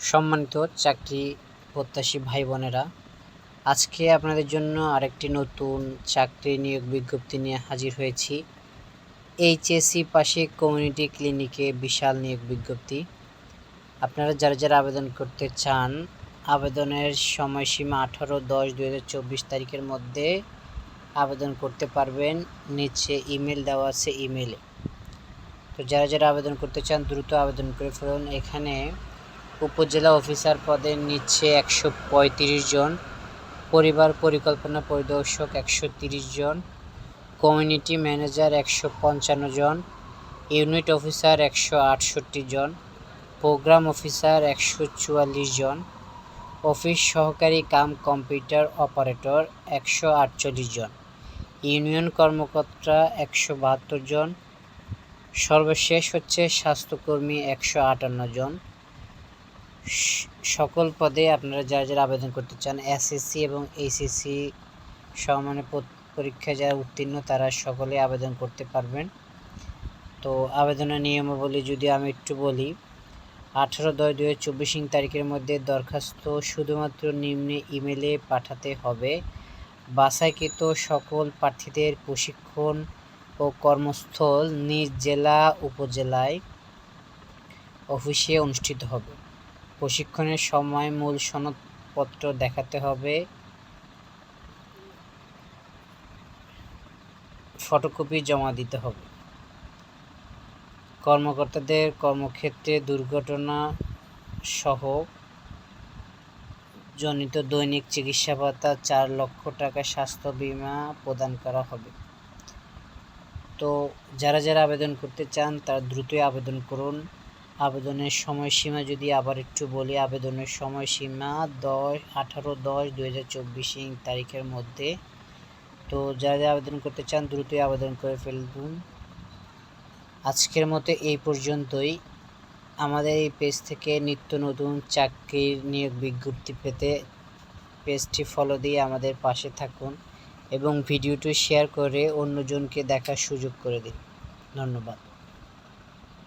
সম্মানিত চাকরি প্রত্যাশী ভাই বোনেরা, আজকে আপনাদের জন্য আরেকটি নতুন চাকরি নিয়োগ বিজ্ঞপ্তি নিয়ে হাজির হয়েছি। এইচএসসি পাশে কমিউনিটি ক্লিনিকে বিশাল নিয়োগ বিজ্ঞপ্তি। আপনারা যারা যারা আবেদন করতে চান, আবেদনের সময়সীমা 18/10/2024 তারিখের মধ্যে আবেদন করতে পারবেন। নিচে ইমেল দেওয়া আছে, ইমেলে। তো যারা যারা আবেদন করতে চান দ্রুত আবেদন করে ফেলুন। এখানে উপজেলা অফিসার পদে নিচ্ছে 135 জন, পরিবার পরিকল্পনা পরিদর্শক 130 জন, কমিউনিটি ম্যানেজার 155 জন, ইউনিট অফিসার 168 জন, প্রোগ্রাম অফিসার 144 জন, অফিস সহকারী কাম কম্পিউটার অপারেটর 148 জন, ইউনিয়ন কর্মকর্তা 172 জন, সর্বশেষ হচ্ছে স্বাস্থ্যকর্মী 158 জন। সকল পদে আপনারা যারা যারা আবেদন করতে চান, এসএসসি এবং এইচএসসি সমমানের পরীক্ষায় যারা উত্তীর্ণ তারা সকলে আবেদন করতে পারবেন। তো আবেদনের নিয়মাবলী যদি আমি একটু বলি, 18/10/2024 তারিখের মধ্যে দরখাস্ত শুধুমাত্র নিম্নে ইমেলে পাঠাতে হবে। বাছাইকৃত সকল প্রার্থীদের প্রশিক্ষণ ও কর্মস্থল নিজ জেলা উপজেলায় অফিসে অনুষ্ঠিত হবে। প্রশিক্ষণের সময় মূল সনদপত্র দেখাতে হবে, ফটোকপি জমা দিতে হবে। কর্মকর্তাদের কর্মক্ষেত্রে দুর্ঘটনা সহ জনিত দৈনিক চিকিৎসা ভাতা 4 লক্ষ টাকা স্বাস্থ্য বীমা প্রদান করা হবে। তো যারা যারা আবেদন করতে চান তারা দ্রুতই আবেদন করুন। আবেদনের সময়সীমা যদি আবার একটু বলি, আবেদনের সময়সীমা 18/10/2024 তারিখের মধ্যে। তো যারা যারা আবেদন করতে চান দ্রুতই আবেদন করে ফেলুন। আজকের মতো এই পর্যন্তই। আমাদের এই পেজ থেকে নিত্য নতুন চাকরির নিয়োগ বিজ্ঞপ্তি পেতে পেজটি ফলো দিয়ে আমাদের পাশে থাকুন এবং ভিডিওটি শেয়ার করে অন্যজনকে দেখার সুযোগ করে দিন। ধন্যবাদ।